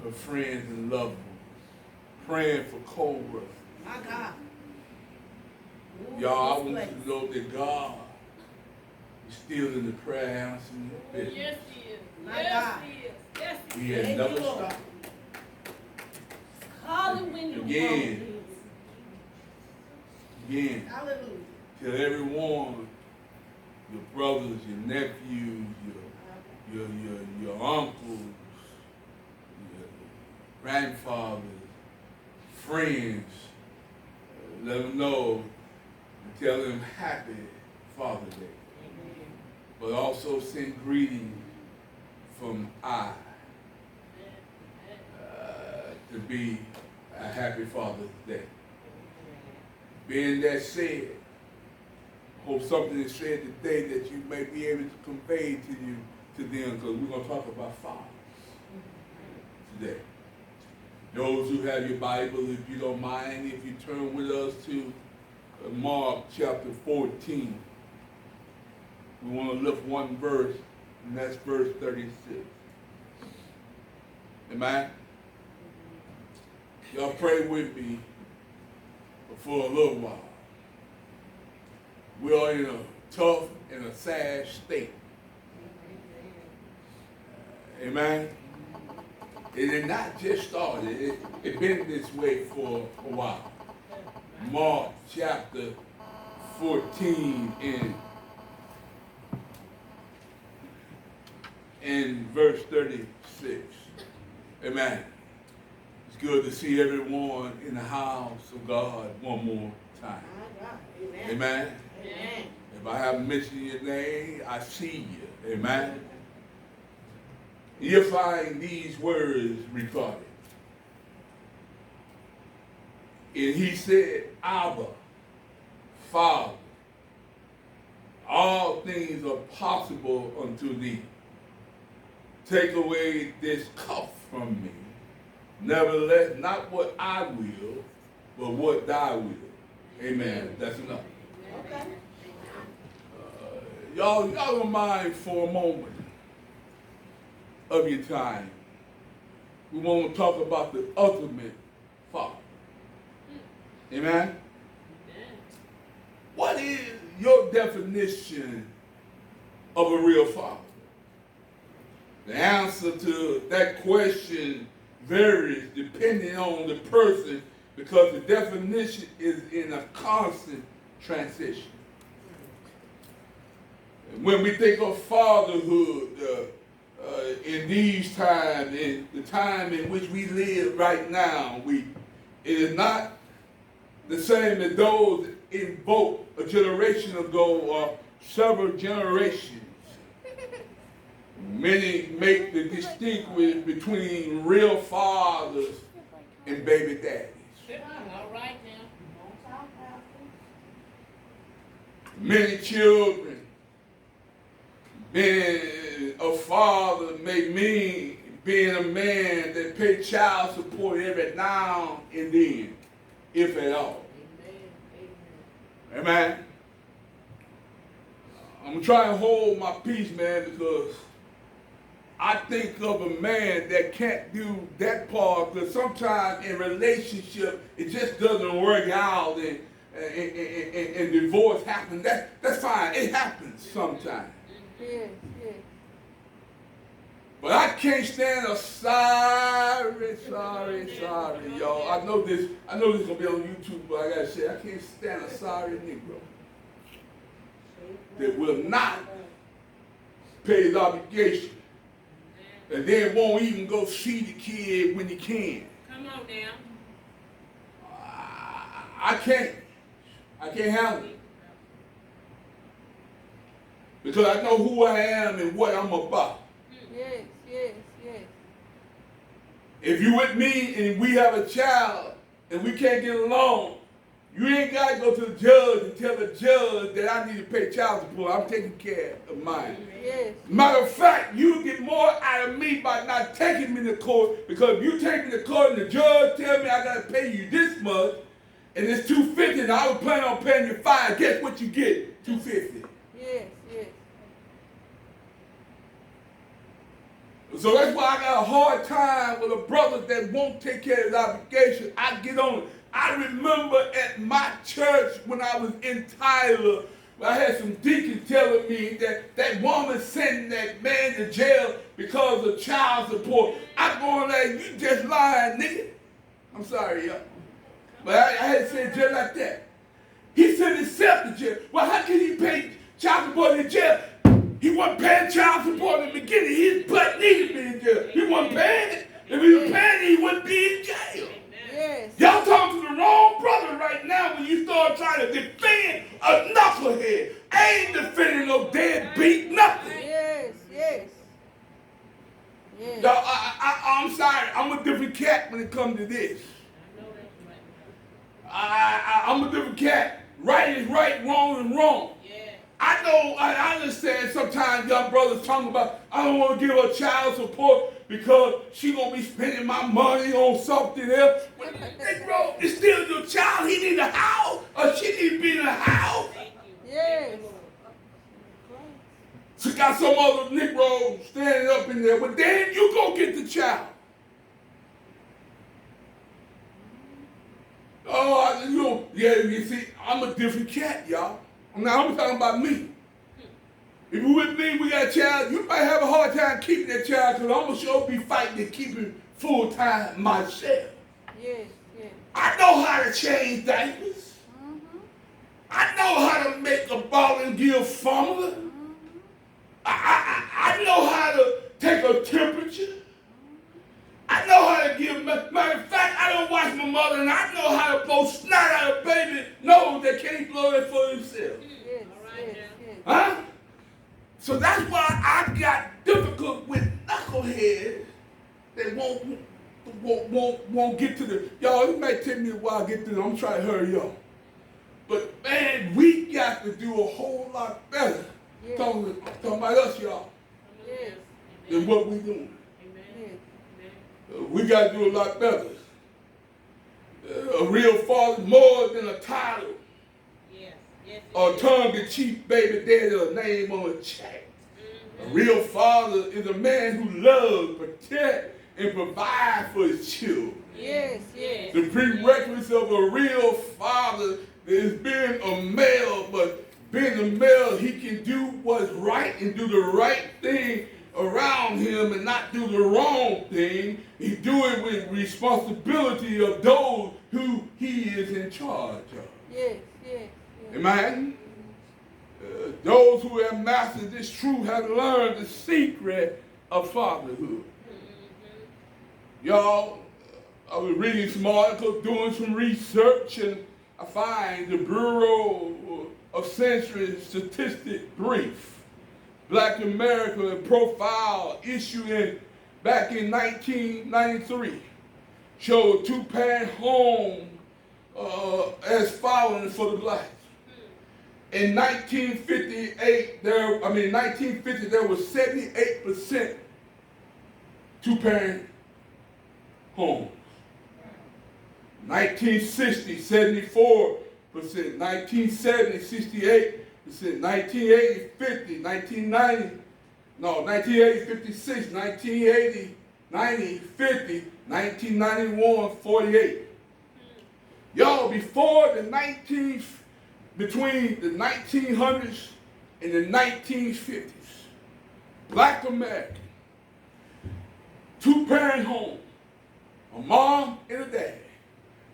for friends and loved ones. Praying for co-workers. My God. Y'all, I want you to know that God is still in the prayer answering business. Yes, He is. My Yes, God. He is. Yes, He He is. has never stopped. Call Him when you Again. want Again, Hallelujah. to everyone, your brothers, your nephews, your uncles, your grandfathers, friends, let them know and tell them happy Father's Day. Amen. But also send greetings from I to be a happy Father's Day. Being that said, hope something is said today that you may be able to convey to them, because we're going to talk about fathers today. Those who have your Bible, if you don't mind, if you turn with us to Mark chapter 14. We want to lift one verse, and that's verse 36. Amen? Y'all pray with me for a little while. We are in a tough and a sad state. Amen? It had not just started. It's been this way for a while. Mark chapter 14 and verse 36. Amen. It's good to see everyone in the house of God one more time. My God. Amen. Amen. Amen. If I haven't mentioned your name, I see you. Amen. You'll find these words recorded. And he said, Abba, Father, all things are possible unto thee. Take away this cup from me. Nevertheless, not what I will, but what thy will. Amen. That's enough. Okay. Y'all don't mind for a moment of your time. We want to talk about the ultimate Father. Amen? What is your definition of a real father? The answer to that question varies depending on the person, because the definition is in a constant transition. When we think of fatherhood in these times, in the time in which we live right now, it is not the same as those invoked a generation ago or several generations. Many make the distinction between real fathers and baby daddies. All right now. Many children being a father may mean being a man that pay child support every now and then, if at all. Amen. I'm trying to hold my peace, man, because I think of a man that can't do that part, because sometimes in relationship it just doesn't work out and divorce happens. That's fine. It happens sometimes. Yes, yes. But I can't stand a sorry, y'all. I know this gonna be on YouTube, but I gotta say I can't stand a sorry Negro that will not pay his obligation and then won't even go see the kid when he can. Come on now. I can't handle it. Because I know who I am and what I'm about. Yes, yes, yes. If you with me and we have a child and we can't get along, you ain't got to go to the judge and tell the judge that I need to pay child support. I'm taking care of mine. Yes. Matter of fact, you get more out of me by not taking me to court, because if you take me to court and the judge tell me I got to pay you this much and it's $250 and I was planning on paying you $5, guess what you get? $250. Yes, yes. So that's why I got a hard time with a brother that won't take care of his obligation. I get on it. I remember at my church when I was in Tyler, I had some deacons telling me that that woman sending that man to jail because of child support. I'm going like, you just lying, nigga. I'm sorry, y'all. But I had to say it just like that. He sent himself to jail. Well, how can he pay child support in jail? He wasn't paying child support in the beginning. His butt needed to be in jail. He wasn't paying it. If he was paying it, he wouldn't be in jail. Yes. Y'all talking to the wrong brother right now when you start trying to defend a knucklehead. I ain't defending no deadbeat nothing. Yes. Yes. Yes. Y'all, I'm sorry. I'm a different cat when it comes to this. I know that's right. I'm a different cat. Right is right, wrong is wrong. Yeah. I know, I understand sometimes young brothers talking about, I don't want to give her child support because she going to be spending my money on something else. Well, Negro, it's still your child. He need a house or she need to be in a house. Thank you. Yes. She got some other Negro standing up in there. But then you go get the child. Oh, you know, yeah, you see, I'm a different cat, y'all. Now I'm talking about me. If you with me, we got a child, you might have a hard time keeping that child because I'm going to sure be fighting to keep him full time myself. Yes. Yes. I know how to change diapers. Mm-hmm. I know how to make a ball and give formula. Mm-hmm. I know how to take a temperature. I know how to give, matter of fact, I don't watch my mother and I know how to blow snot out of a baby nose that can't blow it for himself. Yes. All right, Yes. now. Yes. Huh? So that's why I got difficult with knuckleheads that won't get to the, y'all, it might take me a while to get to them. I'm trying to hurry up. But man, we got to do a whole lot better Yes. talking about us, y'all, Yes. than what we doing. Amen. Yes. We got to do a lot better. A real father more than a title Yes. Yes. or tongue-in-cheek baby daddy or name on a check. A real father is a man who loves, protects, and provides for his children. Yes. Yes. The prerequisite of a real father is being a male, but being a male, he can do what's right and do the right thing around him and not do the wrong thing. He do it with responsibility of those who he is in charge of. Yes. Yes. Yes. Amen? Those who have mastered this truth have learned the secret of fatherhood. Y'all, I was reading some articles, doing some research, and I find the Bureau of Census Statistics brief, Black America profile issued back in 1993 showed two-parent home as following for the blacks. In 1950 there was 78% two-parent homes. 1960, 74%. 1970, 68%. 1980, 50. 1990, 56. 1980, 90, 50. 1991, 48. Y'all, between the 1900s and the 1950s, Black America, two-parent home, a mom and a dad,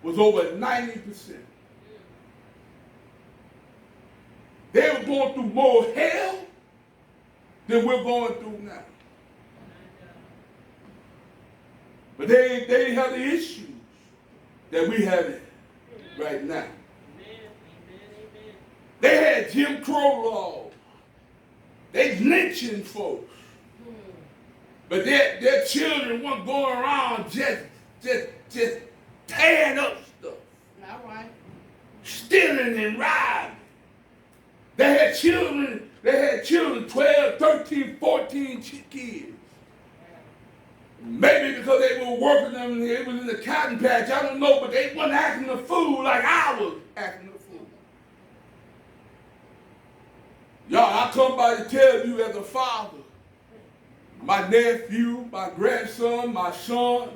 was over 90%. They were going through more hell than we're going through now. But they didn't have the issues that we have right now. They had Jim Crow laws. They lynching folks. But their children weren't going around just tearing up stuff. All right. Stealing and robbing. They had children, 12, 13, 14 kids. Maybe because they were working them, they was in the cotton patch, I don't know, but they wasn't acting a fool like I was acting a fool. Y'all, I come by to tell you as a father, my nephew, my grandson, my son.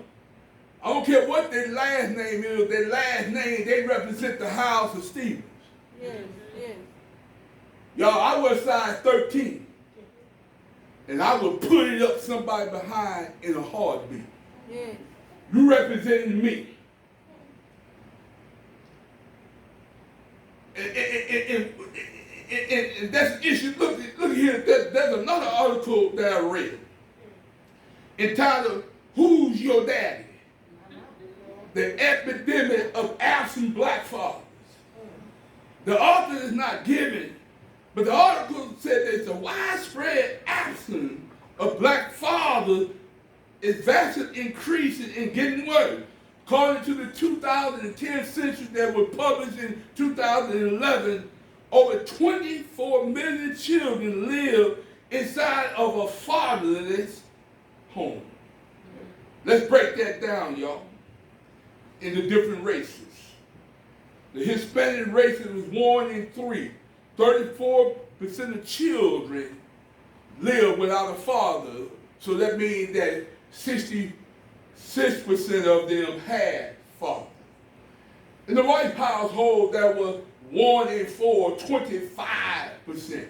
I don't care what their last name is. Their last name, they represent the house of Stevens. Yes, yes. Y'all, I was size 13. And I would put it up somebody behind in a heartbeat. Yes. You representing me. And that's the issue. Look here. There's another article that I read entitled, "Who's Your Daddy? The Epidemic of Absent Black Fathers." The author is not given, but the article said there's a widespread absence of black fathers is vastly increasing and getting worse. According to the 2010 census that was published in 2011, over 24 million children live inside of a fatherless home. Let's break that down, y'all, in the different races. The Hispanic race was 1 in 3. 34% of children live without a father. So that means that 66% of them had fathers. In the white household, that was 1 in 4, 25%.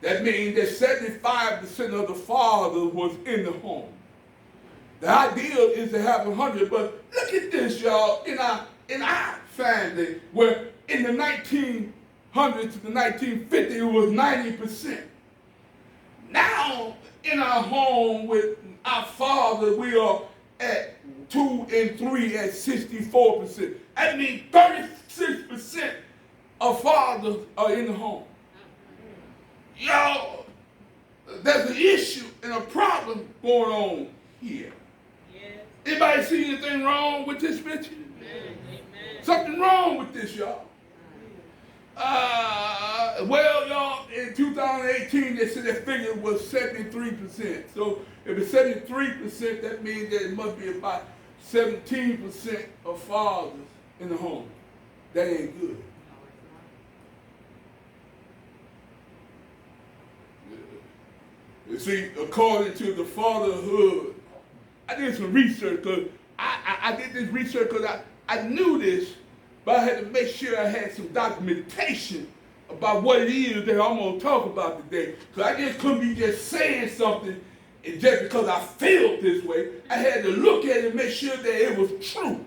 That means that 75% of the fathers was in the home. The ideal is to have 100, but look at this, y'all. In our family, where in the 1900s to the 1950s, it was 90%. Now, in our home with our father, we are at 2 and 3 at 64%. That means 36% of fathers are in the home. Y'all, there's an issue and a problem going on here. Yes. Anybody see anything wrong with this picture? Amen. Something wrong with this, y'all. Well, y'all, in 2018, they said that figure was 73%. So if it's 73%, that means that it must be about 17% of fathers in the home. That ain't good. You see, according to the fatherhood, I did some research because I did this research because I knew this, but I had to make sure I had some documentation about what it is that I'm going to talk about today. Because I just couldn't be just saying something and just because I feel this way. I had to look at it and make sure that it was true.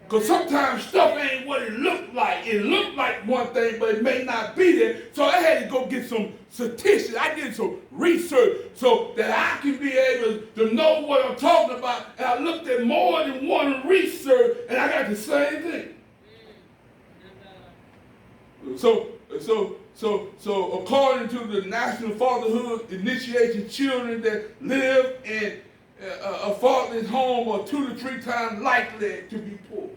Because sometimes stuff ain't what it looked like. It looked like one thing, but it may not be there. So I had to go get some statistics. I did some research so that I can be able to know what I'm talking about. And I looked at more than one research, and I got the same thing. So according to the National Fatherhood Initiation, children that live in a fatherless home are 2 to 3 times likely to be poor.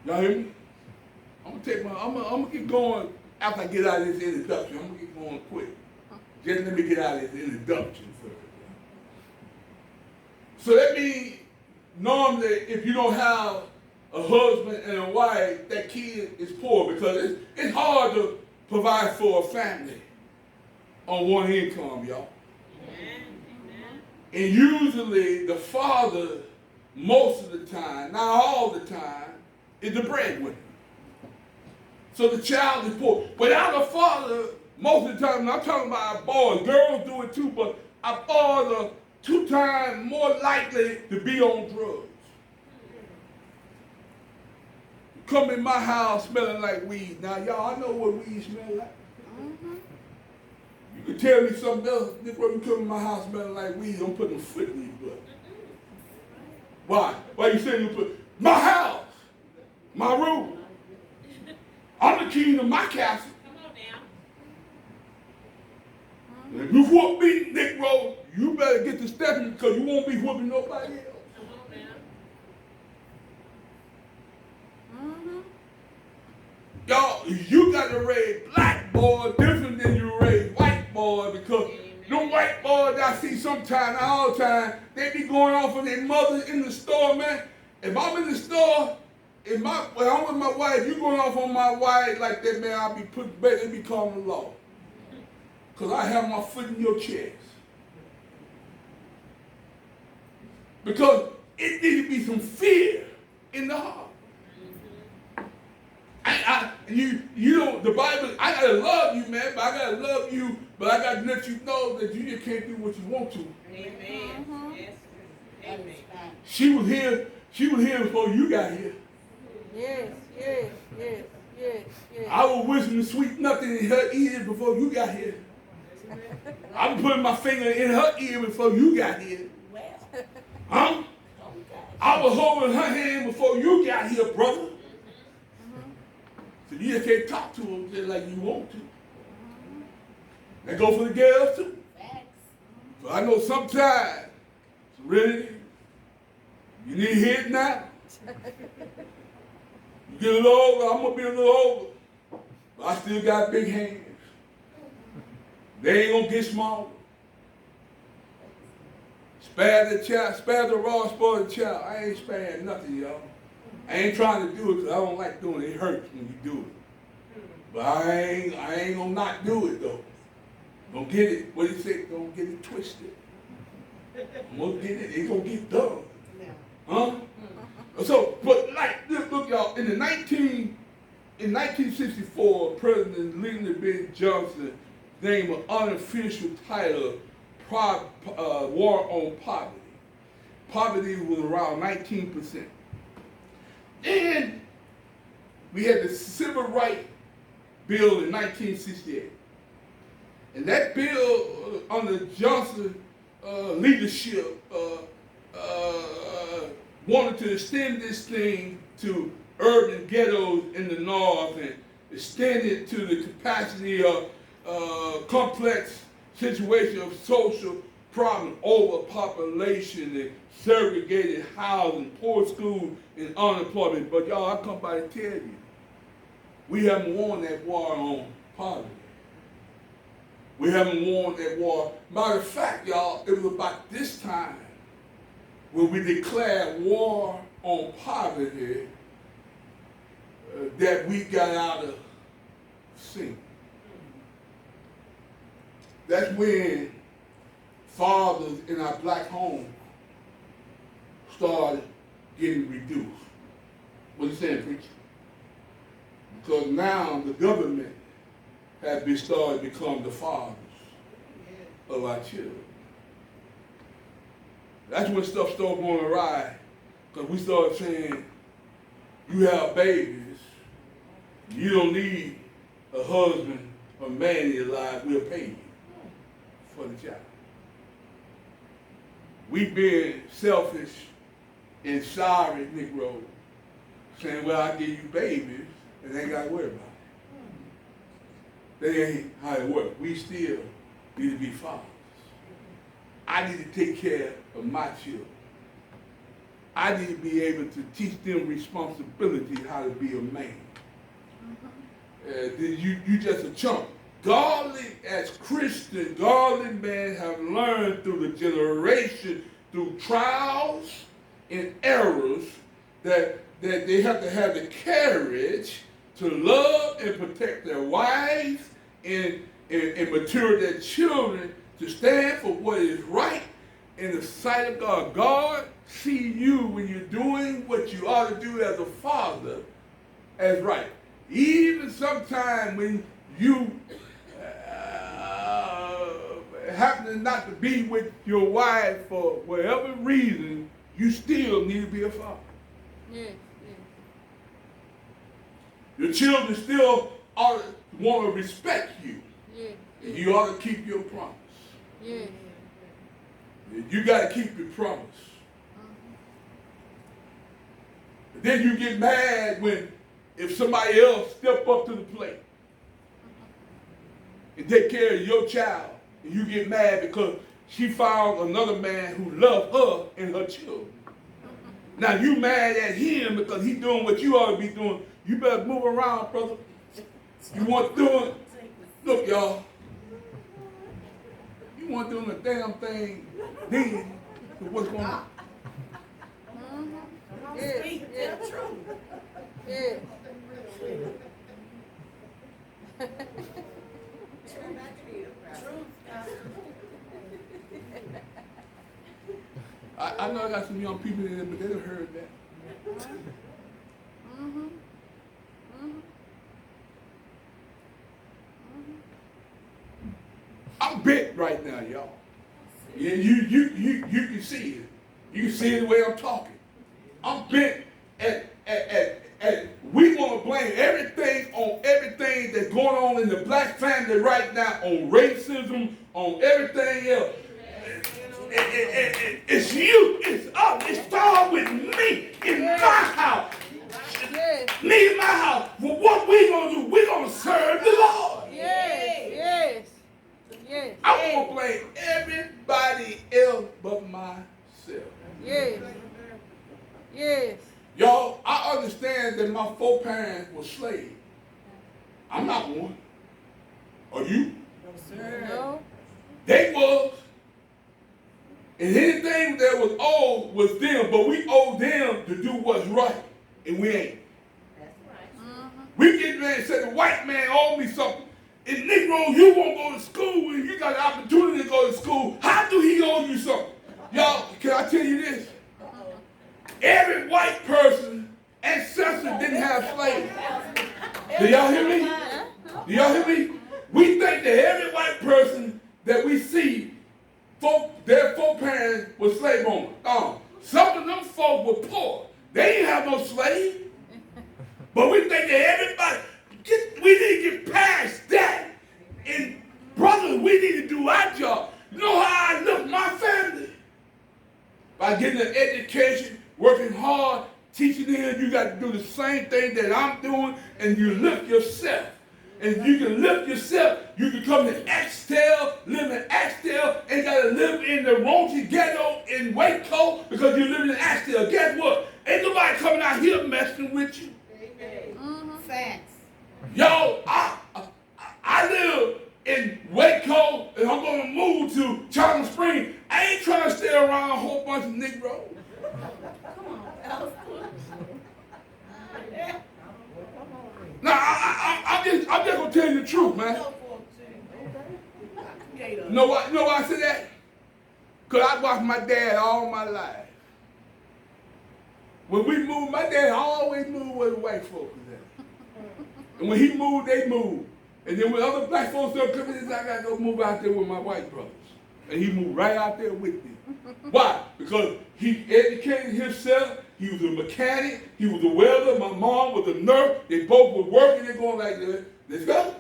Y'all hear me? I'm gonna get going after I get out of this introduction. I'm gonna get going quick. Just let me get out of this introduction first. So that means normally if you don't have a husband and a wife, that kid is poor because it's hard to provide for a family on one income, y'all. Amen. And usually the father, most of the time, not all the time, is the breadwinner. So the child is poor. Without a father, most of the time, and I'm talking about our boys, girls do it too, but our boys are 2 times more likely to be on drugs. Come in my house smelling like weed. Now, y'all, I know what weed smell like. Mm-hmm. You can tell me something else. Before you come in my house smelling like weed, don't put no foot in your butt. Why? Why you saying you put my house, my room? I'm the king of my castle. Come on now. And if you whoop me, Nick Rose, you better get to stepping because you won't be whooping nobody else. Come on now. Mm-hmm. Y'all, you got to raise black boys different than you raise white boys because them white boys that I see sometimes, not all the time, they be going off on their mothers in the store, man. If I'm in the store, when I'm with my wife, you going off on my wife like that, man, I'll be put back, they be calling the law. because I have my foot in your chest. Because it needs to be some fear in the heart. You know, the Bible, I gotta love you, man, but I gotta love you, but I gotta let you know that you just can't do what you want to. Amen. Yes. Amen. She was here before you got here. Yes, yes, yes, yes, yes. I was whispering the sweet nothing in her ear before you got here. I was putting my finger in her ear before you got here. Huh? I was holding her hand before you got here, brother. So you just can't talk to them just like you want to. That go for the girls too. So I know sometimes, really, you need to hear it now. You get a little older, I'm going to be a little older. But I still got big hands. They ain't going to get smaller. Spare the child, spare the raw, spoil the child. I ain't sparing nothing, y'all. I ain't trying to do it because I don't like doing it. It hurts when you do it. But I ain't going to not do it, though. Don't get it, what he said, don't get it twisted. I'm going to get it, it's going to get done. Huh? So, but like, look y'all, in 1964, President Lyndon B. Johnson named an unofficial title, War on Poverty. Poverty was around 19%. Then we had the Civil Rights Bill in 1968. And that bill under Johnson leadership wanted to extend this thing to urban ghettos in the north and extend it to the capacity of complex situation of social problem, overpopulation and segregated housing, poor schools and unemployment. But y'all, I come by to tell you, we haven't won that war on poverty. We haven't won that war. Matter of fact, y'all, it was about this time when we declared war on poverty that we got out of sync. That's when fathers in our black homes started getting reduced. What are you saying, preacher? Because now the government has been started to become the fathers of our children. That's when stuff started going awry, because we started saying, you have babies, you don't need a husband or man in your life, we'll pay you for the child. We've been selfish and sorry, Negro, saying, well, I give you babies, and they ain't got to worry about it. That ain't how it works. We still need to be fathers. I need to take care of my children. I need to be able to teach them responsibility, how to be a man. You just a chump. Godly, as Christian, godly men have learned through the generation, through trials and errors, that they have to have the courage to love and protect their wives and mature their children to stand for what is right in the sight of God. God sees you when you're doing what you ought to do as a father as right. Even sometimes when you happen not to be with your wife for whatever reason, you still need to be a father. Yes, Your children still ought to want to respect you. yes, And you ought to keep your promise. yes. You got to keep your promise. Then you get mad if somebody else step up to the plate and take care of your child, and you get mad because she found another man who loved her and her children. Now you mad at him because he's doing what you ought to be doing. You better move around, brother. You want doing, look, y'all. You want doing a damn thing then, so what's going on? Yes, yes, yes. I know I got some young people in there, but they done heard that. Mm-hmm. I'm bent right now, y'all. Yeah, you can see it. You can see it the way I'm talking. I'm bent at we want to blame everything on everything that's going on in the black family right now, on racism, on everything else. It's you, it's us, it starts with me in my house. Yes. Me in my house. Well, what we gonna do? We gonna serve the Lord. Yes. Yes. Yes. I want to blame everybody else but myself. Yes. Yes. Y'all, I understand that my foreparents were slaves. I'm not one. Are you? No. They was. And anything that was owed was them, but we owe them to do what's right. And we ain't. That's right. Mm-hmm. We get there and say the white man owed me something. In Negro, you won't go to school when you got the opportunity to go to school. How do he owe you something? Y'all, can I tell you this? Every white person ancestor didn't have slaves. Do y'all hear me? Do y'all hear me? We think that every white person that we see, their foreparents were slave owners. Some of them folk were poor. They didn't have no slave. But we think that everybody, we need to get past that. And brothers, we need to do our job. You know how I lift my family? By getting an education, working hard, teaching them you got to do the same thing that I'm doing, and you lift yourself. And you can lift yourself, you can come to Axtell, live in Axtell, ain't got to live in the raunchy ghetto in Waco because you live in Axtell. Guess what? Ain't nobody coming out here messing with you. Mm-hmm. Facts. Yo, I live in Waco, and I'm going to move to Charlotte Springs. I ain't trying to stay around a whole bunch of Negroes. Come on, Now, I'm just going to tell you the truth, man. You know why I say that? Because I watched my dad all my life. When we moved, my dad always moved where the white folks was at. And when he moved, they moved. And then when other black folks started coming in, I got to go move out there with my white brothers. And he moved right out there with me. Why? Because he educated himself. He was a mechanic. He was a welder. My mom was a nurse. They both were working. They're going like this. Let's go.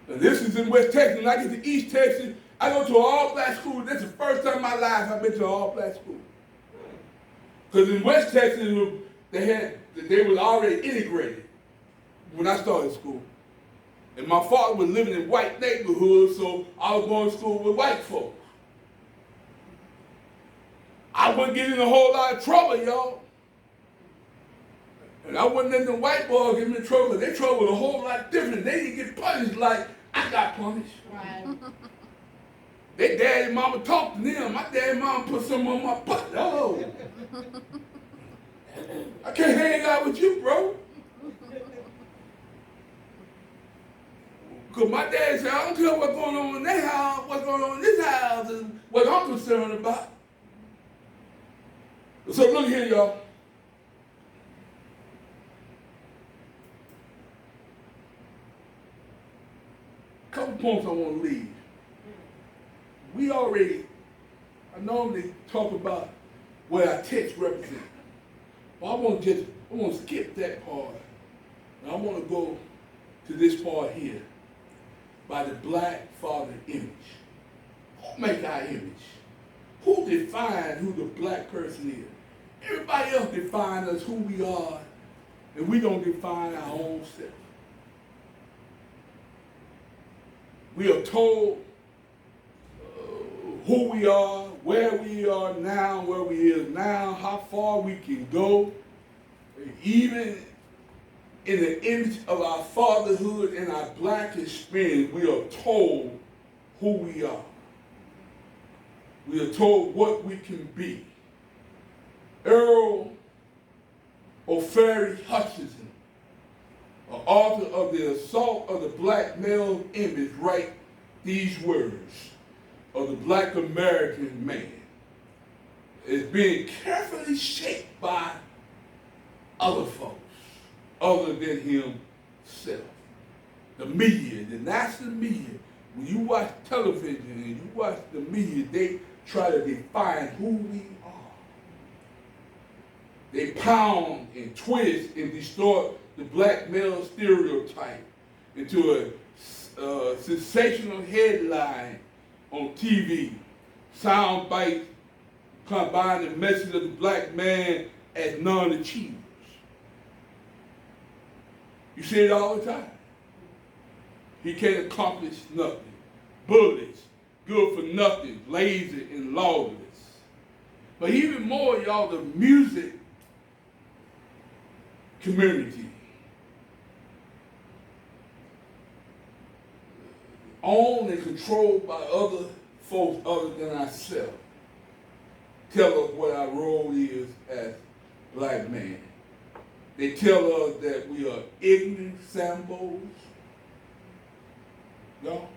And this is in West Texas. When I get to East Texas, I go to an all-black school. This is the first time in my life I've been to an all-black school. Because in West Texas, they were already integrated when I started school. And my father was living in white neighborhoods, so I was going to school with white folks. I wasn't getting in a whole lot of trouble, y'all. And I wasn't letting the white boys get me in trouble. Their trouble was a whole lot different. They didn't get punished like I got punished. Right. Their daddy and mama talked to them. My daddy and mama put something on my butt. Oh. I can't hang out with you, bro. Because my dad said, I don't care what's going on in their house, what's going on in this house is what I'm concerned about. So look here, y'all. Couple points I want to leave. I normally talk about what our text represents. But I want to skip that part. And I want to go to this part here. By the black father image. Who make our image? Who defines who the black person is? Everybody else defines us who we are, and we don't define our own self. We are told who we are, where we are now, where we are now, how far we can go, even in the image of our fatherhood and our black experience, we are told who we are. We are told what we can be. Earl O'Farry Hutchinson, an author of The Assault of the Black Male Image, writes these words of the black American man is being carefully shaped by other folks, other than himself. The media, the national media, when you watch television and you watch the media, they try to define who we are. They pound and twist and distort the black male stereotype into a sensational headline on TV, sound bites combine the message of the black man as non-achievers. You see it all the time. He can't accomplish nothing. Bullets, good for nothing, lazy and lawless. But even more, y'all, the music community, owned and controlled by other folks other than ourselves, tell us what our role is as black men. They tell us that we are ignorant sambos. No?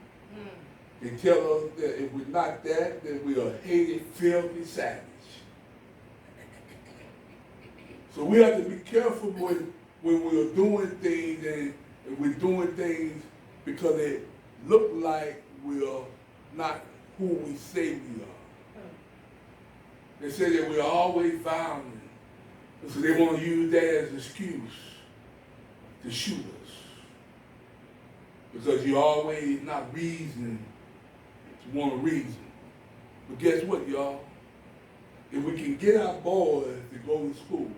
They tell us that if we're not that, then we are hated, filthy savage. So we have to be careful when we're doing things and we're doing things because it look like we're not who we say we are. They say that we're always violent, so they want to use that as an excuse to shoot us. Because you're always not reasoning to want to reason. But guess what, y'all? If we can get our boys to go to school,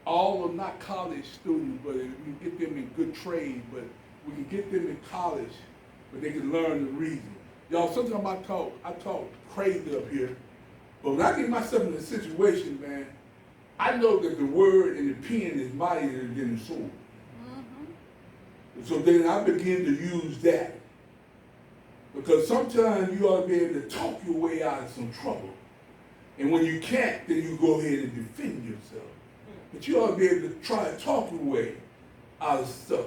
all of them not college students, but if we can get them in good trade, but we can get them in college, but they can learn to reason. Y'all, sometimes I talk crazy up here, but when I get myself in a situation, man, I know that the word and the pen is mightier than the sword. Mm-hmm. So then I begin to use that. Because sometimes you ought to be able to talk your way out of some trouble. And when you can't, then you go ahead and defend yourself. But you ought to be able to try to talk your way out of stuff.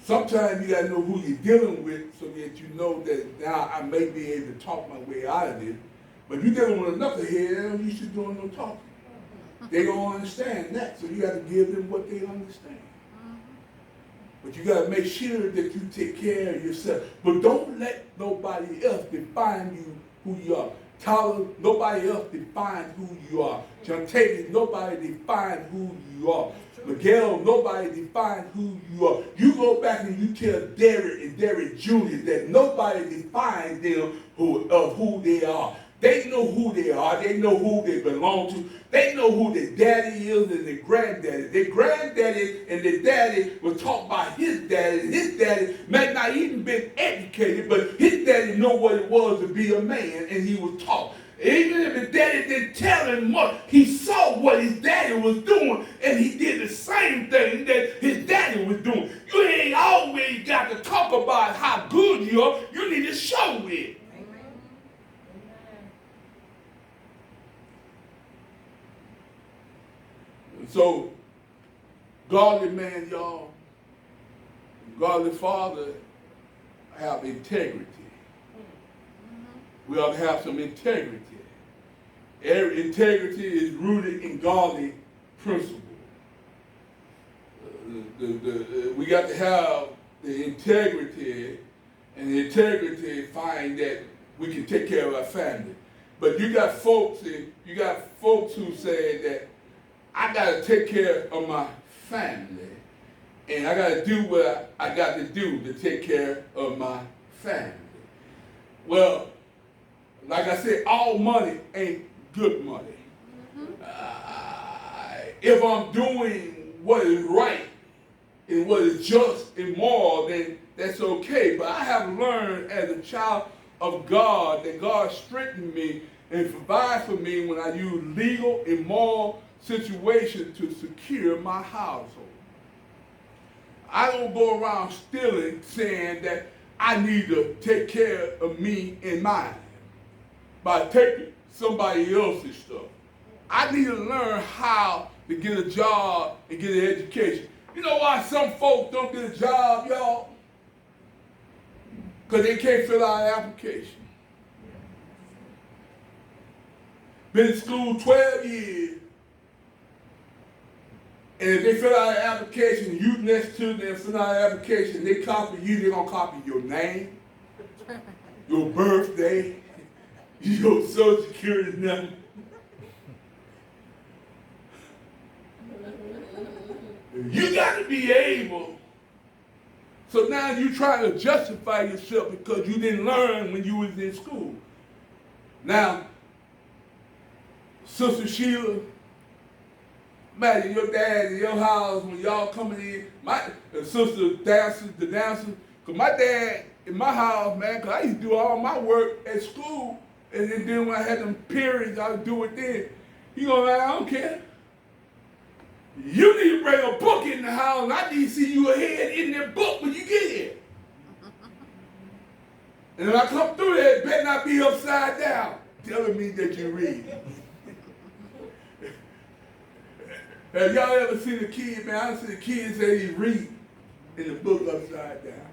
Sometimes you got to know who you're dealing with so that you know that now I may be able to talk my way out of it. But if you're dealing with a knucklehead, you should do no talking. They don't understand that, so you got to give them what they understand. But you got to make sure that you take care of yourself. But don't let nobody else define you who you are. Tyler, nobody else defines who you are. Jontavius, nobody defines who you are. Miguel, nobody defines who you are. You go back and you tell Derek and Derek Jr. that nobody defines them of who they are. They know who they are. They know who they belong to. They know who their daddy is and their granddaddy. Their granddaddy and their daddy was taught by his daddy. And his daddy may not even been educated, but his daddy know what it was to be a man, and he was taught. Even if his daddy didn't tell him much, he saw what his daddy was doing, and he did the same thing that his daddy was doing. You ain't always got to talk about how good you are. You need to show it. So, godly man, y'all, godly father have integrity. We ought to have some integrity. Every integrity is rooted in godly principle. We got to have the integrity, and the integrity find that we can take care of our family. But you got folks who say that I got to take care of my family, and I got to do what I got to do to take care of my family. Well, like I said, all money ain't good money. If I'm doing what is right and what is just and moral, then that's okay. But I have learned as a child of God that God strengthened me and provides for me when I use legal and moral situation to secure my household. I don't go around stealing, saying that I need to take care of me and mine by taking somebody else's stuff. I need to learn how to get a job and get an education. You know why some folks don't get a job, y'all? because they can't fill out an application. Been in school 12 years, and if they fill out an application, you next to them fill out an application, they copy you, they're going to copy your name, your birthday, your social security number. You got to be able. So now you trying to justify yourself because you didn't learn when you was in school. Now, Sister Sheila, imagine your dad in your house when y'all coming in. My sister dancers, the dancers. Cause my dad in my house, man, cause I used to do all my work at school, and then when I had them periods, I would do it then. He gonna like, I don't care. You need to bring a book in the house, and I need to see you ahead in that book when you get here. And when I come through there, it better not be upside down, telling me that you read. Have y'all ever seen a kid, man? I see a kid say he read in the book upside down.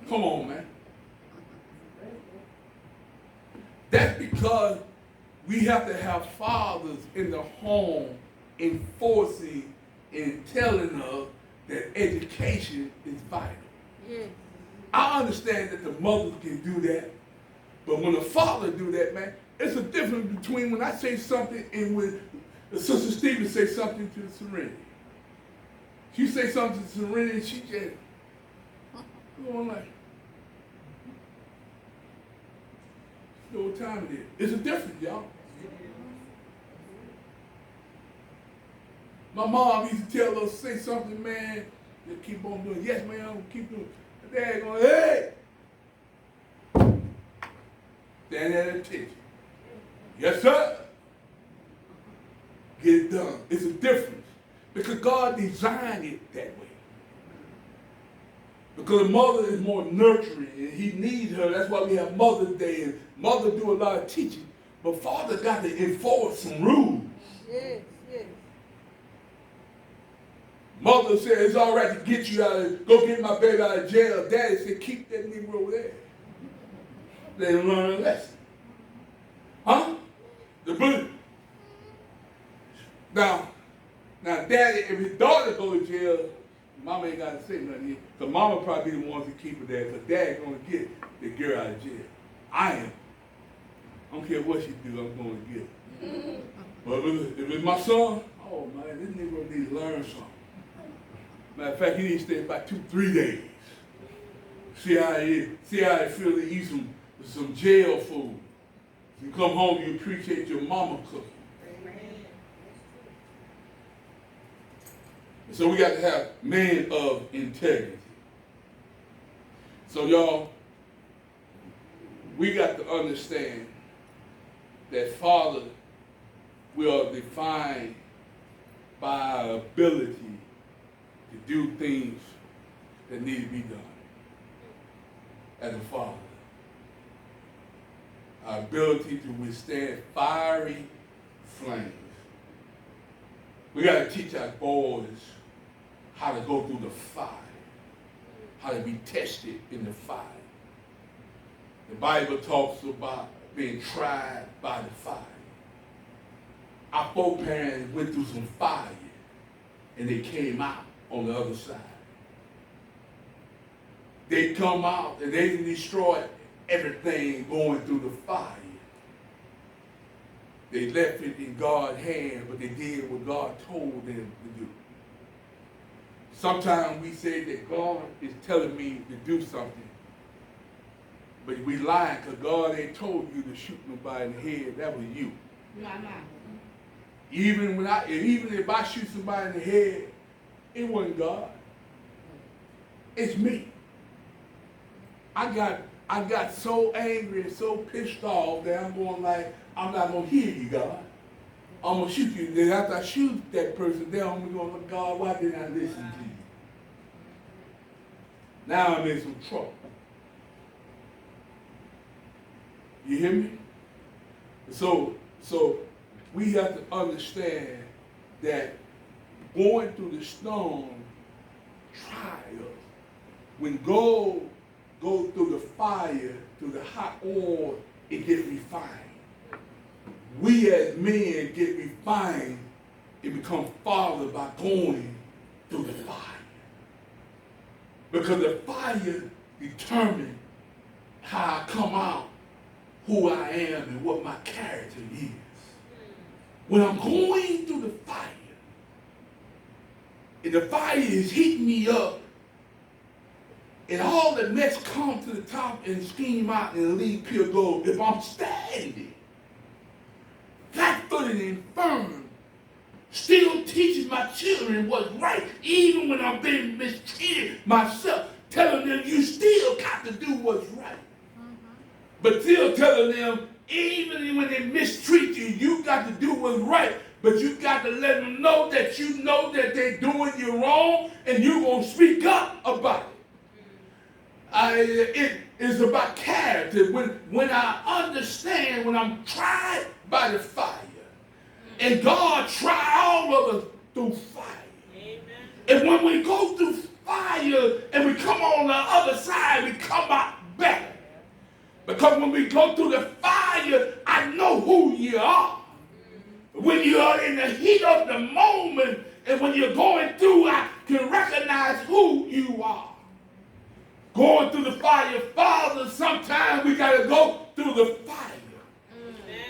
Come on, man. That's because we have to have fathers in the home enforcing and telling us that education is vital. Yeah. I understand that the mothers can do that, but when a father do that, man, it's a difference between when I say something and when Sister Stevens say something to Serenity. She say something to Serenity, she just going like, you know what time it is. It's a difference, y'all. My mom used to tell us, say something, man, just keep on doing. Yes, ma'am, keep doing. My dad going, hey! Stand at attention. Yes, sir. Get it done. It's a difference. Because God designed it that way. Because a mother is more nurturing and he needs her. That's why we have Mother's Day and mother do a lot of teaching. But father got to enforce some rules. Yes, yes. Mother said it's all right to get you out of, go get my baby out of jail. Daddy said keep that nigga over there. Let him learn a lesson. Huh? The blue. Now, daddy, if his daughter go to jail, mama ain't got to say nothing here. Because mama probably the ones to keep her there. Because dad's going to get the girl out of jail. I am. I don't care what she do, I'm going to get her. But if it's my son, oh man, this nigga need to learn something. Matter of fact, he needs to stay about 2-3 days. See how it feel to eat some jail food. You come home, you appreciate your mama cooking. So we got to have men of integrity. So y'all, we got to understand that father, we are defined by our ability to do things that need to be done as a father. Our ability to withstand fiery flames. We got to teach our boys how to go through the fire, how to be tested in the fire. The Bible talks about being tried by the fire. Our foreparents went through some fire and they came out on the other side. They come out and they destroyed everything going through the fire. They left it in God's hand, but they did what God told them to do. Sometimes we say that God is telling me to do something, but we lying because God ain't told you to shoot nobody in the head. That was you. Even if I shoot somebody in the head, it wasn't God. It's me. I got so angry and so pissed off that I'm going like, I'm not going to hear you, God. I'm going to shoot you. Then after I shoot that person, then I'm going to go, God, why didn't I listen to you? Now I'm in some trouble. You hear me? So we have to understand that going through the storm, trials, when gold goes through the fire, through the hot oil, it gets refined. We as men get refined and become fathers by going through the fire. Because the fire determines how I come out, who I am, and what my character is. When I'm going through the fire, and the fire is heating me up, and all the mess comes to the top and steam out and leave pure gold, if I'm standing, flat-footed and firm, still teaching my children what's right, even when I'm being mistreated myself, telling them you still got to do what's right. But still telling them, even when they mistreat you, you got to do what's right. But you got to let them know that you know that they're doing you wrong, and you're going to speak up about it. It is about character. When I understand, when I'm tried by the fire, and God tried all of us through fire. Amen. And when we go through fire and we come on the other side, we come out better. Because when we go through the fire, I know who you are. When you are in the heat of the moment, and when you're going through, I can recognize who you are. Going through the fire, Father, sometimes we got to go through the fire.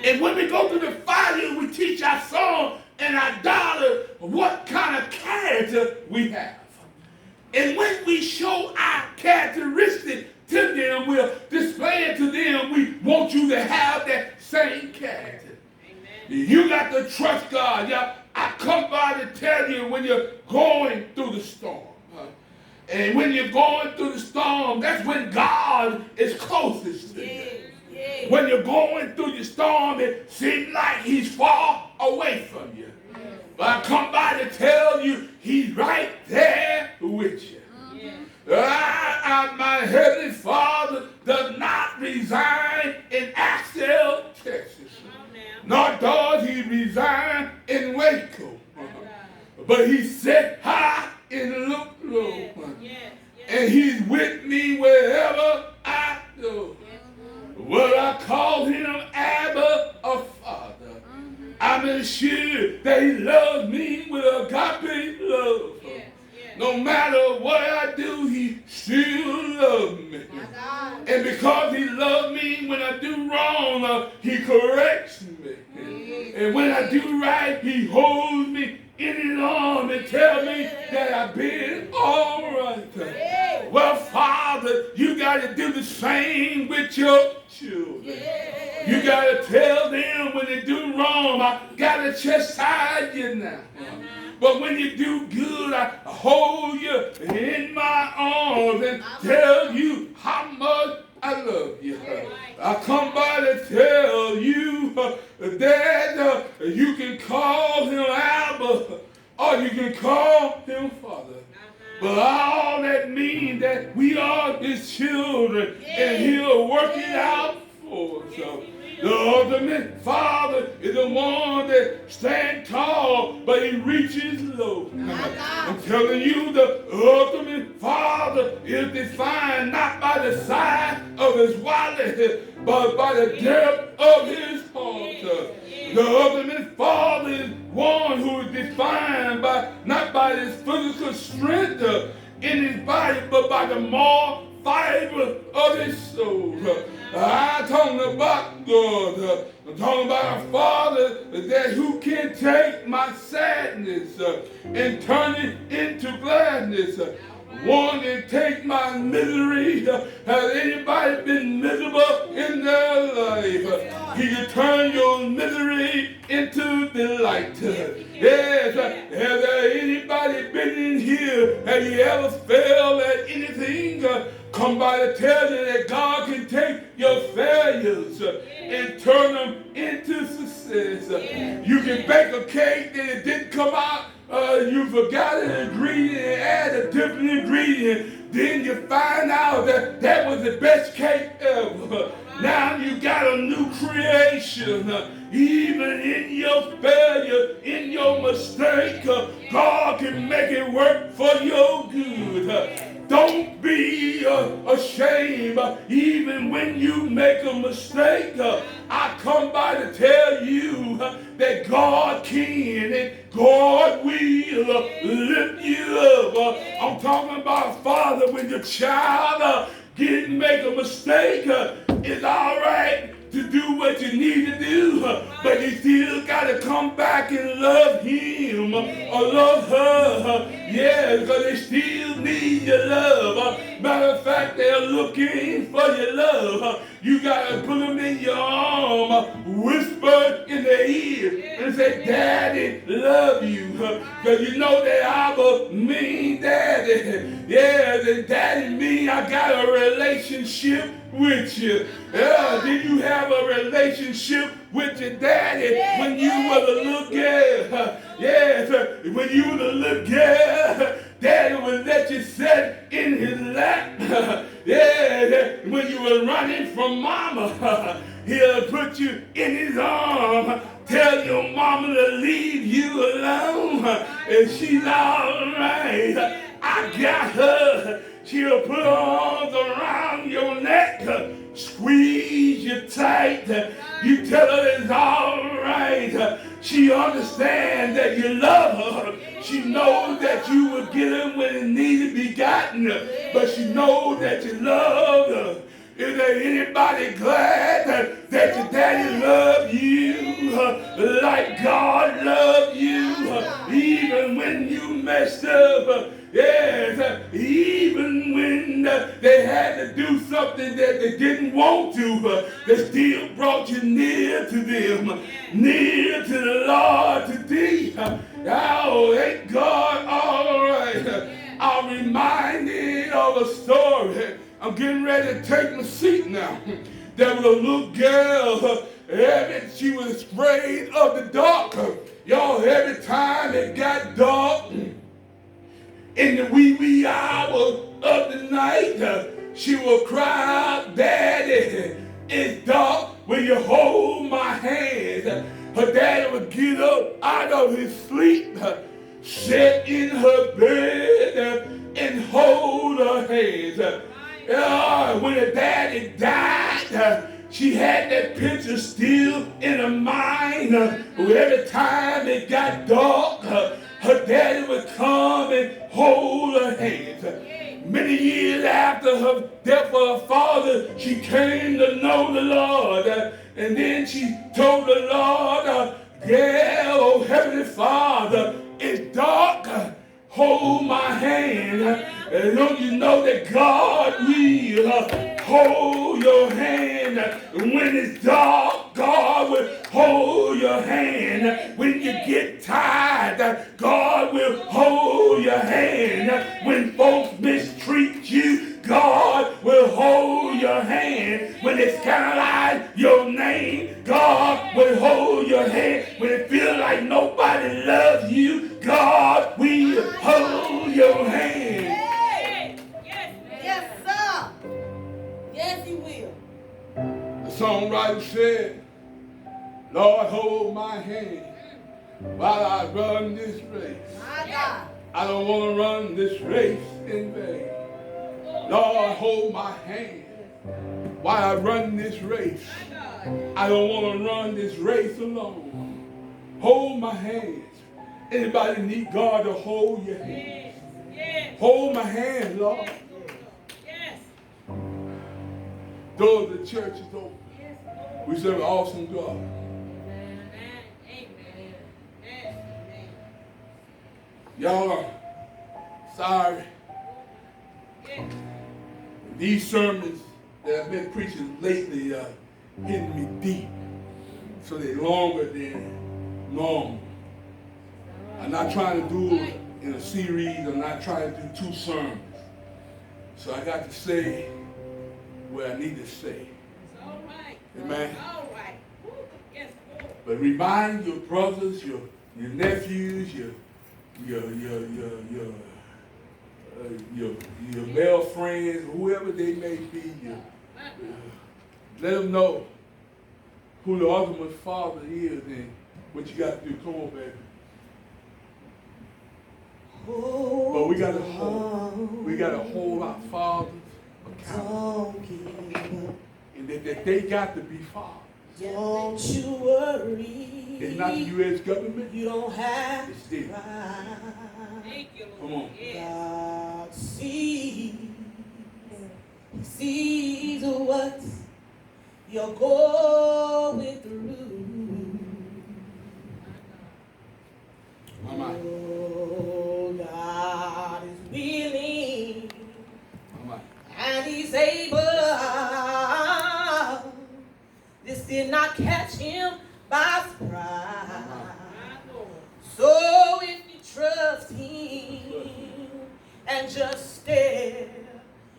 And when we go through the fire, we teach our son and our daughter what kind of character we have. And when we show our characteristic to them, we'll display it to them. We want you to have that same character. Amen. You got to trust God. I come by to tell you when you're going through the storm. And when you're going through the storm, that's when God is closest to you. When you're going through your storm, it seems like he's far away from you. But I come by to tell you, he's right there with you. My Heavenly Father does not reside in Axtell, Texas. Nor does he reside in Waco. But he sat high and looked low. And he's with me wherever I go. Well, I call him Abba, a Father. I'm assured that he loves me with agape love. No matter what I do, he still loves me. And because he loves me when I do wrong, he corrects me. And when I do right, he holds me in his arms and tells me that I've been all right. Well, Father, you got to do the same with your children. You got to tell them when they do wrong, I got to chastise you now. But when you do good, I hold you in my arms and tell you how much I love you. I come by to tell you that you can call him Abba or you can call him Father. But all that means that we are his children and he'll work it out for us. The ultimate Father is the one that stands tall, but he reaches low. I'm telling you, the ultimate Father is defined not by the size of his wallet, but by the depth of his heart. The ultimate Father is one who is defined not by his physical strength in his body, but by the moral fiber of his soul. I'm talking about God. I'm talking about a Father that who can take my sadness and turn it into gladness. One that take my misery. Has anybody been miserable in their life? He can turn your misery into delight. Yes. Has there anybody been in here? Have you ever failed at anything? Come by to tell you that God can take your failures and turn them into success. You can bake a cake and it didn't come out. You forgot an ingredient and add a different ingredient. Then you find out that that was the best cake ever. Now you got a new creation. Even in your failure, in your mistake, God can make it work for your good. Don't be ashamed, even when you make a mistake. I come by to tell you that God can and God will lift you up. I'm talking about, Father, when your child didn't make a mistake, it's all right to do what you need to do, but you still got to come back and love him or love her. Yeah, because they still need your love. Matter of fact, they're looking for your love. You got to put them in your arm, whisper in their ear, and say, Daddy, love you. Because you know that I'm a mean daddy. Yeah, the daddy mean I got a relationship with you. Did you have a relationship with your daddy when you were a little girl? Yes, when you were a little girl, daddy would let you sit in his lap. Yeah, when you were running from mama, he'll put you in his arm. Tell your mama to leave you alone, and she's all right. I got her. She'll put her arms around your neck, squeeze you tight. You tell her it's all right. She understands that you love her. She knows that you will get her when it needs to be gotten, but she knows that you love her. Is there anybody glad that your daddy loved you like God loved you, even when you messed up? Yes, even when they had to do something that they didn't want to, they still brought you near to them, near to the Lord today. Oh, ain't God all right? I'm reminded of a story. I'm getting ready to take my seat now. There was a little girl, she was afraid of the dark. Y'all, every time it got dark, in the wee hours of the night, she would cry out, Daddy, it's dark, will you hold my hand? Her daddy would get up out of his sleep, sit in her bed, and hold her hands. When her daddy died, she had that picture still in her mind. Every time it got dark, her daddy would come and hold her hands. Many years after her death of her father, she came to know the Lord. And then she told the Lord, yeah, oh Heavenly Father, it's dark. Hold my hand. And don't you know that God will hold your hand when it's dark? God will hold your hand when you get tired. God will hold your hand when folks mistreat you. God will hold your hand when they scandalize your name. God will hold your hand when it feels like nobody loves you. God will hold your hand. Yes, sir. Yes, he will. The songwriter said, Lord, hold my hand while I run this race. My God. I don't want to run this race in vain. Lord, hold my hand while I run this race. I don't want to run this race alone. Hold my hands. Anybody need God to hold your hands? Yes. Hold my hand, Lord. Yes. Doors of the church is open. Yes. We serve an awesome God. Amen. Y'all are sorry. Yes. These sermons that I've been preaching lately are hitting me deep. So they're longer than normal. I'm not trying to do it in a series. I'm not trying to do 2 sermons. So I got to say what I need to say. All right. Amen. All right. Yes. But remind your brothers, your nephews, your male friends, whoever they may be, let them know who the ultimate Father is and what you got to do. Come on, baby. But we gotta hold our fathers accountable. Don't give up. And that they got to be fathers. Don't you worry. It's not the U.S. government. You don't have It's to them. cry. Thank you, Come Lord. on. Yes. God sees. He sees what you're going through. Mama. Oh, God is willing. Mama. And he's able. This did not catch him by surprise. My Lord. So if you trust him and just step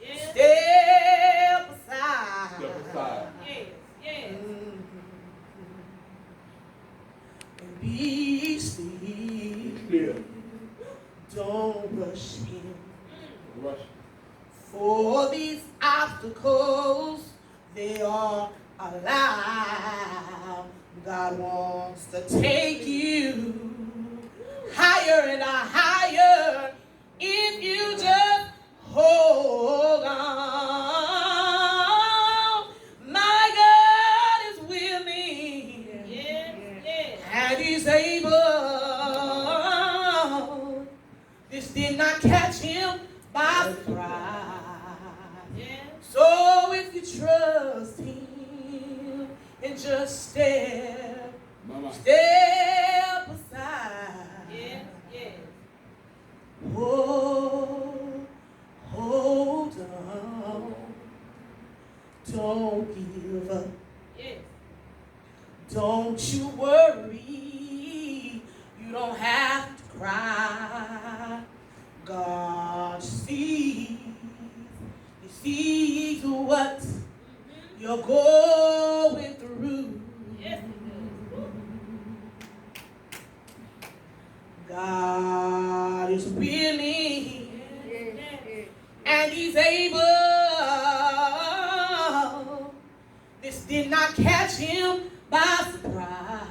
Yes. aside. Step aside. Yes. Yes. And be still. Still. Don't rush him. Rush. For these obstacles, they are allowed. God wants to take you higher and higher if you just hold on. My God is willing. Yes. Yes. And he's able. This did not catch him by surprise. Yes. So if you trust him and just step Mama. aside. Yes. Yes. Hold on. Don't give up. Yes. Don't you worry, you don't have to cry. God sees, he sees what you're going through. Yes. God is willing Yes. Yes. and he's able. This did not catch him by surprise.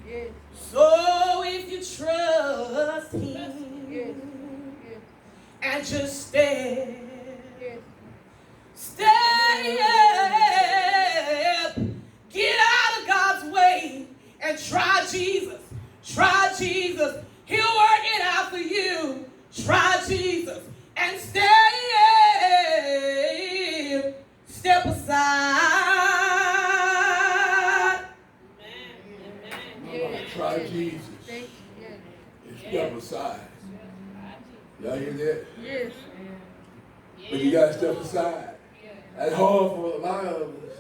Yes. So if you trust him Yes. Yes. and just stay, Yes. stay up, get out of God's way and try Jesus. Try Jesus. He'll work it out for you. Try Jesus and stay. Step aside. Amen. Mama. Try Jesus. Thank you. Yes. And step aside. Y'all hear that? Yes. But you gotta step aside. That's hard for a lot of us.